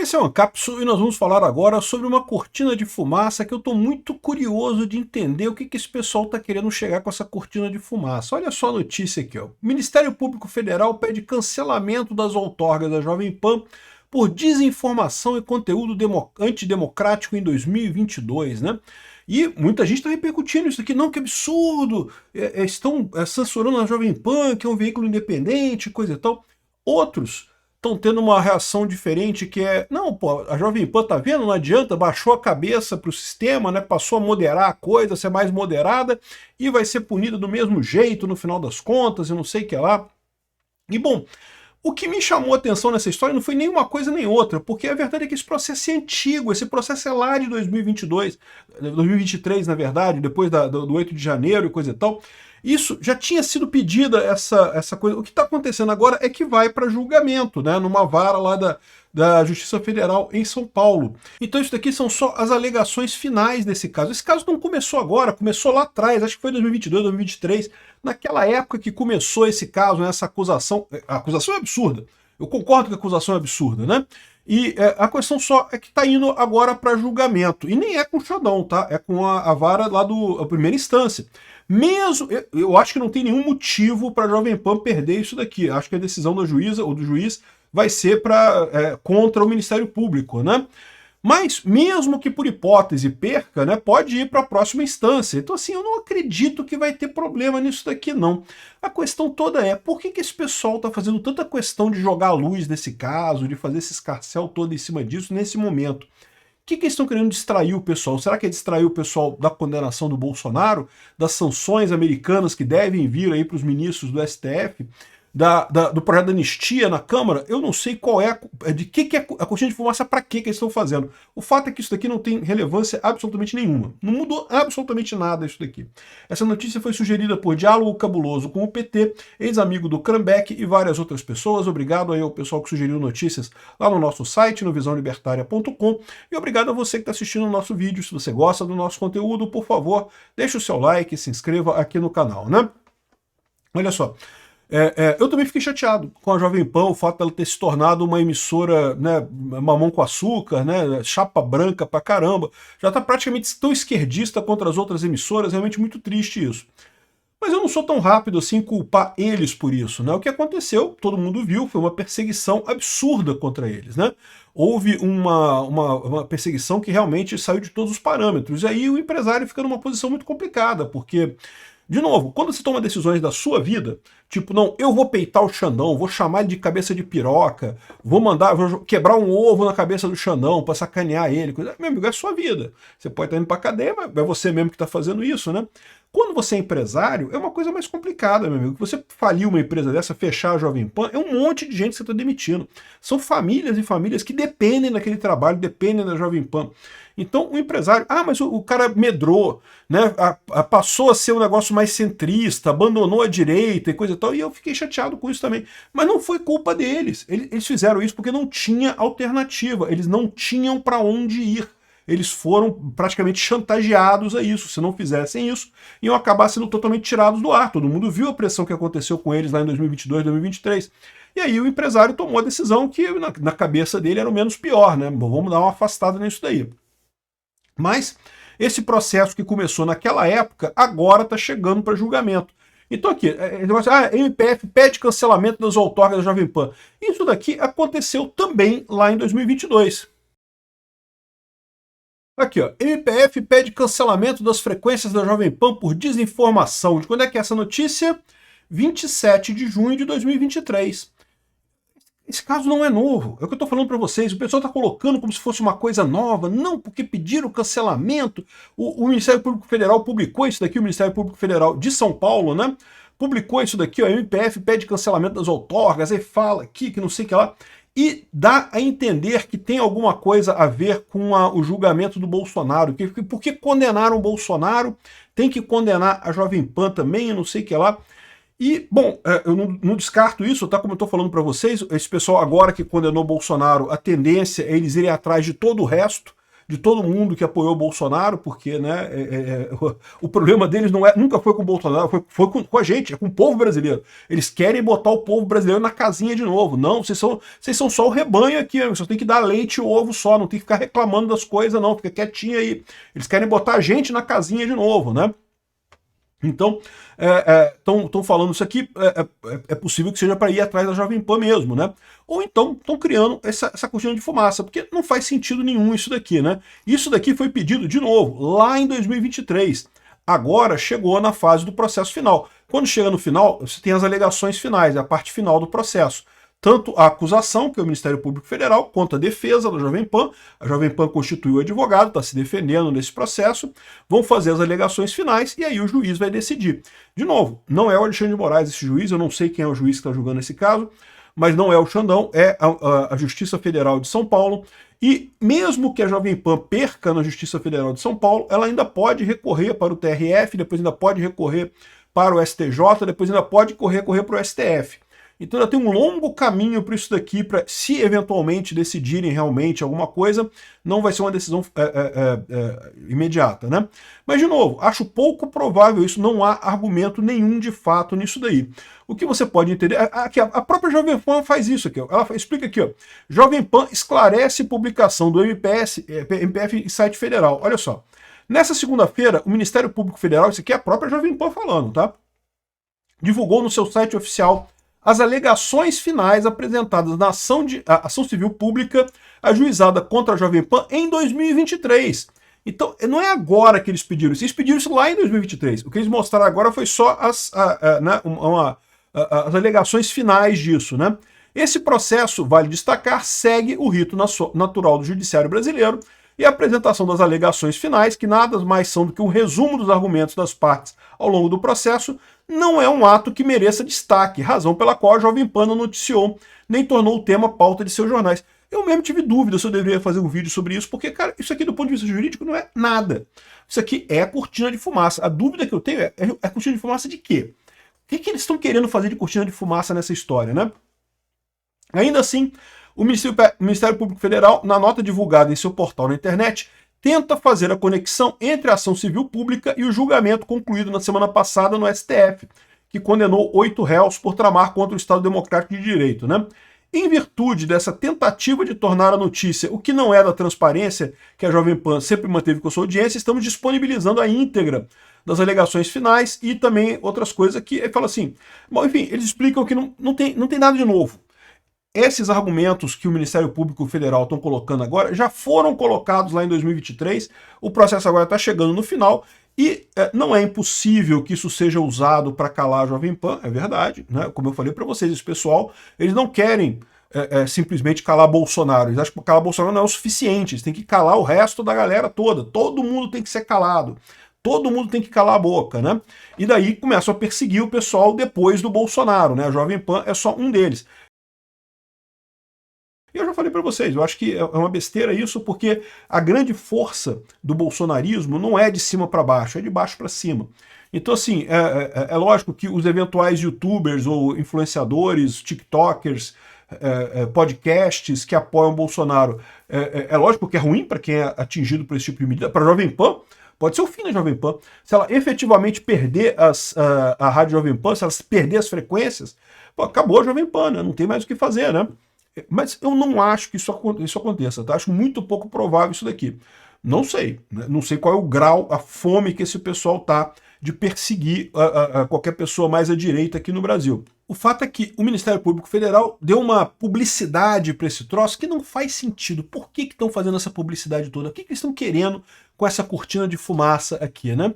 Esse é o Ancapsu e nós vamos falar agora sobre uma cortina de fumaça que eu estou muito curioso de entender o que esse pessoal está querendo chegar com essa cortina de fumaça. Olha só a notícia aqui, ó. O Ministério Público Federal pede cancelamento das outorgas da Jovem Pan por desinformação e conteúdo antidemocrático em 2022, né? E muita gente está repercutindo isso aqui, não, que absurdo, estão censurando a Jovem Pan, que é um veículo independente, coisa e tal. Outros estão tendo uma reação diferente, que é, não, pô, a Jovem Pan tá vendo, não adianta, baixou a cabeça para o sistema, né, passou a moderar a coisa, ser mais moderada, e vai ser punida do mesmo jeito no final das contas, e não sei o que lá. E bom, o que me chamou a atenção nessa história não foi nem uma coisa nem outra, porque a verdade é que esse processo é antigo, esse processo é lá de 2022, 2023 na verdade, depois do 8 de janeiro e coisa e tal. Isso já tinha sido pedida, essa coisa. O que está acontecendo agora é que vai para julgamento, né, numa vara lá da Justiça Federal em São Paulo. Então isso daqui são só as alegações finais desse caso. Esse caso não começou agora, começou lá atrás, acho que foi 2022, 2023, naquela época que começou esse caso, né, essa acusação. A acusação é absurda, eu concordo que a acusação é absurda, né? E a questão só é que está indo agora para julgamento. E nem é com o Xandão, tá? É com a vara lá da primeira instância. Mesmo, eu acho que não tem nenhum motivo para a Jovem Pan perder isso daqui. Acho que a decisão da juíza ou do juiz vai ser contra o Ministério Público, né? Mas, mesmo que por hipótese perca, né, pode ir para a próxima instância. Então, assim, eu não acredito que vai ter problema nisso daqui, não. A questão toda é, por que esse pessoal está fazendo tanta questão de jogar a luz nesse caso, de fazer esse escarcéu todo em cima disso nesse momento? O que eles estão querendo distrair o pessoal? Será que é distrair o pessoal da condenação do Bolsonaro, das sanções americanas que devem vir aí para os ministros do STF, do projeto da anistia na Câmara? Eu não sei qual é, de que é a cortina de fumaça, para que eles estão fazendo. O fato é que isso daqui não tem relevância absolutamente nenhuma. Não mudou absolutamente nada isso daqui. Essa notícia foi sugerida por Diálogo Cabuloso com o PT, ex-amigo do Krambeck e várias outras pessoas. Obrigado aí ao pessoal que sugeriu notícias lá no nosso site, no visãolibertaria.com, e obrigado a você que está assistindo o nosso vídeo. Se você gosta do nosso conteúdo, por favor, deixe o seu like e se inscreva aqui no canal, né? Olha só. Eu também fiquei chateado com a Jovem Pan, o fato dela ter se tornado uma emissora, né, mamão com açúcar, né, chapa branca pra caramba. Já está praticamente tão esquerdista contra as outras emissoras, realmente muito triste isso. Mas eu não sou tão rápido assim em culpar eles por isso, né? O que aconteceu, todo mundo viu, foi uma perseguição absurda contra eles, né? Houve uma perseguição que realmente saiu de todos os parâmetros. E aí o empresário fica numa posição muito complicada, porque, de novo, quando você toma decisões da sua vida, tipo, não, eu vou peitar o Xandão, vou chamar ele de cabeça de piroca, vou quebrar um ovo na cabeça do Xandão pra sacanear ele, meu amigo, é a sua vida. Você pode estar indo pra cadeia, mas é você mesmo que está fazendo isso, né? Quando você é empresário, é uma coisa mais complicada, meu amigo. Você falir uma empresa dessa, fechar a Jovem Pan, é um monte de gente que você está demitindo. São famílias e famílias que dependem daquele trabalho, dependem da Jovem Pan. Então, o empresário, mas o cara medrou, né? Passou a ser um negócio mais centrista, abandonou a direita e coisa e tal, e eu fiquei chateado com isso também. Mas não foi culpa deles. Eles fizeram isso porque não tinha alternativa, eles não tinham para onde ir. Eles foram praticamente chantageados a isso. Se não fizessem isso, iam acabar sendo totalmente tirados do ar. Todo mundo viu a pressão que aconteceu com eles lá em 2022, 2023. E aí o empresário tomou a decisão que na cabeça dele era o menos pior, né? Bom, vamos dar uma afastada nisso daí. Mas esse processo que começou naquela época, agora está chegando para julgamento. Então aqui, MPF pede cancelamento das outorgas da Jovem Pan. Isso daqui aconteceu também lá em 2022. Aqui, ó, MPF pede cancelamento das frequências da Jovem Pan por desinformação. De quando é que é essa notícia? 27 de junho de 2023. Esse caso não é novo, é o que eu estou falando para vocês. O pessoal está colocando como se fosse uma coisa nova. Não, porque pediram cancelamento. O Ministério Público Federal publicou isso daqui, o Ministério Público Federal de São Paulo, né? Publicou isso daqui, ó, MPF pede cancelamento das outorgas, aí fala aqui que não sei o que lá. E dá a entender que tem alguma coisa a ver com o julgamento do Bolsonaro. Por que condenaram o Bolsonaro? Tem que condenar a Jovem Pan também, eu não sei o que lá. E, bom, eu não descarto isso, tá? Como eu estou falando para vocês, esse pessoal agora que condenou o Bolsonaro, a tendência é eles irem atrás de todo o resto, de todo mundo que apoiou o Bolsonaro, porque né, o problema deles nunca foi com o Bolsonaro, foi com a gente, é com o povo brasileiro. Eles querem botar o povo brasileiro na casinha de novo. Não, vocês são só o rebanho aqui, vocês têm que dar leite e ovo só, não tem que ficar reclamando das coisas não, fica quietinho aí. Eles querem botar a gente na casinha de novo, né? Então, estão falando isso aqui, é possível que seja para ir atrás da Jovem Pan mesmo, né? Ou então estão criando essa cortina de fumaça, porque não faz sentido nenhum isso daqui, né? Isso daqui foi pedido, de novo, lá em 2023. Agora chegou na fase do processo final. Quando chega no final, você tem as alegações finais, a parte final do processo. Tanto a acusação, que é o Ministério Público Federal, quanto a defesa da Jovem Pan. A Jovem Pan constituiu o advogado, está se defendendo nesse processo, vão fazer as alegações finais e aí o juiz vai decidir. De novo, não é o Alexandre de Moraes esse juiz, eu não sei quem é o juiz que está julgando esse caso, mas não é o Xandão, é a Justiça Federal de São Paulo. E mesmo que a Jovem Pan perca na Justiça Federal de São Paulo, ela ainda pode recorrer para o TRF, depois ainda pode recorrer para o STJ, depois ainda pode recorrer para o STF. Então ainda tem um longo caminho para isso daqui, para se eventualmente decidirem realmente alguma coisa, não vai ser uma decisão imediata, né? Mas, de novo, acho pouco provável isso, não há argumento nenhum de fato nisso daí. O que você pode entender, aqui, a própria Jovem Pan faz isso aqui, ó, ela explica aqui, ó, Jovem Pan esclarece publicação do MPF em site federal, olha só. Nessa segunda-feira, o Ministério Público Federal, isso aqui é a própria Jovem Pan falando, tá? Divulgou no seu site oficial as alegações finais apresentadas na ação civil pública ajuizada contra a Jovem Pan em 2023. Então, não é agora que eles pediram isso, eles pediram isso lá em 2023. O que eles mostraram agora foi só as alegações finais disso, né? Esse processo, vale destacar, segue o rito natural do judiciário brasileiro e a apresentação das alegações finais, que nada mais são do que um resumo dos argumentos das partes ao longo do processo, não é um ato que mereça destaque, razão pela qual a Jovem Pan não noticiou, nem tornou o tema pauta de seus jornais. Eu mesmo tive dúvida se eu deveria fazer um vídeo sobre isso, porque, cara, isso aqui do ponto de vista jurídico não é nada. Isso aqui é cortina de fumaça. A dúvida que eu tenho é cortina de fumaça de quê? O que eles estão querendo fazer de cortina de fumaça nessa história, né? Ainda assim, o Ministério Público Federal, na nota divulgada em seu portal na internet, tenta fazer a conexão entre a ação civil pública e o julgamento concluído na semana passada no STF, que condenou 8 réus por tramar contra o Estado Democrático de Direito, né? Em virtude dessa tentativa de tornar a notícia o que não é da transparência que a Jovem Pan sempre manteve com sua audiência, estamos disponibilizando a íntegra das alegações finais e também outras coisas que ele fala assim. Bom, enfim, eles explicam que não tem nada de novo. Esses argumentos que o Ministério Público Federal estão colocando agora já foram colocados lá em 2023, o processo agora está chegando no final e não é impossível que isso seja usado para calar a Jovem Pan, é verdade, né? Como eu falei para vocês, esse pessoal, eles não querem simplesmente calar Bolsonaro, eles acham que calar Bolsonaro não é o suficiente, eles têm que calar o resto da galera toda, todo mundo tem que ser calado. Todo mundo tem que calar a boca, né? E daí começam a perseguir o pessoal depois do Bolsonaro, né? A Jovem Pan é só um deles. Eu já falei para vocês, eu acho que é uma besteira isso, porque a grande força do bolsonarismo não é de cima para baixo, é de baixo para cima. Então, assim, é lógico que os eventuais youtubers ou influenciadores, tiktokers, podcasts que apoiam o Bolsonaro, é lógico que é ruim para quem é atingido por esse tipo de medida, para a Jovem Pan, pode ser o fim da Jovem Pan. Se ela efetivamente perder a Rádio Jovem Pan, se ela perder as frequências, pô, acabou a Jovem Pan, né? Não tem mais o que fazer, né? Mas eu não acho que isso aconteça, tá? Acho muito pouco provável isso daqui. Não sei, né? Não sei qual é o grau, a fome que esse pessoal tá de perseguir qualquer pessoa mais à direita aqui no Brasil. O fato é que o Ministério Público Federal deu uma publicidade para esse troço que não faz sentido. Por que estão fazendo essa publicidade toda? O que eles estão querendo com essa cortina de fumaça aqui, né?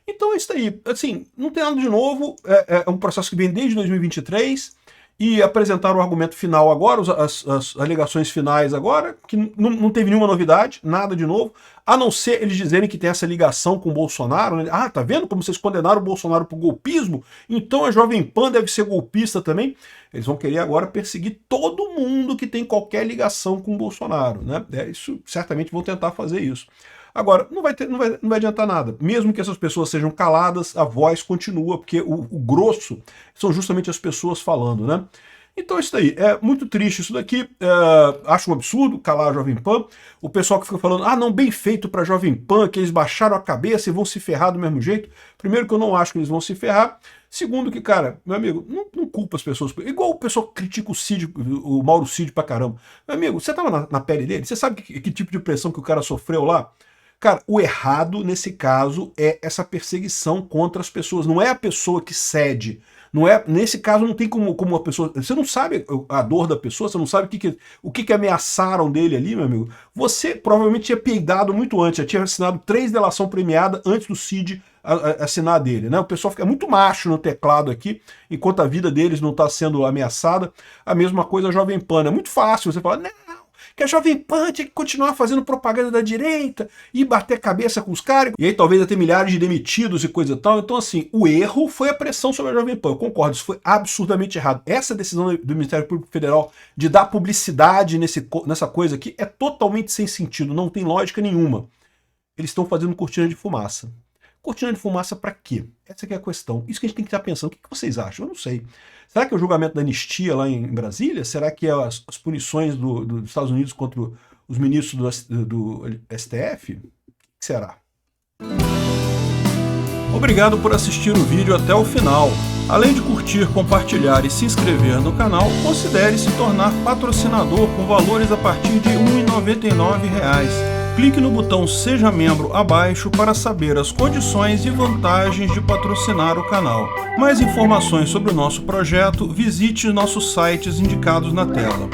Então é isso aí. Assim, não tem nada de novo, é um processo que vem desde 2023, e apresentaram o argumento final agora, as alegações finais agora, que não teve nenhuma novidade, nada de novo, a não ser eles dizerem que tem essa ligação com o Bolsonaro, né? Ah, tá vendo como vocês condenaram o Bolsonaro por golpismo? Então a Jovem Pan deve ser golpista também. Eles vão querer agora perseguir todo mundo que tem qualquer ligação com o Bolsonaro, né? Isso certamente vão tentar fazer isso. Agora, não vai adiantar nada. Mesmo que essas pessoas sejam caladas, a voz continua, porque o grosso são justamente as pessoas falando, né? Então é isso daí, é muito triste isso daqui, acho um absurdo calar a Jovem Pan, o pessoal que fica falando, ah não, bem feito pra Jovem Pan, que eles baixaram a cabeça e vão se ferrar do mesmo jeito. Primeiro que eu não acho que eles vão se ferrar, segundo que, cara, meu amigo, não culpa as pessoas, igual o pessoal critica o Cid, o Mauro Cid pra caramba. Meu amigo, você tava na pele dele, você sabe que tipo de pressão que o cara sofreu lá? Cara, o errado nesse caso é essa perseguição contra as pessoas, não é a pessoa que cede. Não é, nesse caso não tem como a pessoa... Você não sabe a dor da pessoa, você não sabe o que ameaçaram dele ali, meu amigo. Você provavelmente tinha peidado muito antes, já tinha assinado 3 delação premiada antes do Cid assinar dele, né? O pessoal fica muito macho no teclado aqui, enquanto a vida deles não está sendo ameaçada. A mesma coisa a Jovem Pan. É muito fácil você falar, não, que a Jovem Pan tinha que continuar fazendo propaganda da direita e bater cabeça com os caras. E aí talvez ia ter milhares de demitidos e coisa e tal. Então assim, o erro foi a pressão sobre a Jovem Pan. Eu concordo, isso foi absurdamente errado. Essa decisão do Ministério Público Federal de dar publicidade nessa coisa aqui é totalmente sem sentido, não tem lógica nenhuma. Eles estão fazendo cortina de fumaça. Cortina de fumaça para quê? Essa aqui é a questão. Isso que a gente tem que estar pensando. O que vocês acham? Eu não sei. Será que é o julgamento da anistia lá em Brasília? Será que é as punições dos Estados Unidos contra os ministros do STF? O que será? Obrigado por assistir o vídeo até o final. Além de curtir, compartilhar e se inscrever no canal, considere se tornar patrocinador com valores a partir de R$ 1,99. Clique no botão Seja Membro abaixo para saber as condições e vantagens de patrocinar o canal. Mais informações sobre o nosso projeto, visite nossos sites indicados na tela.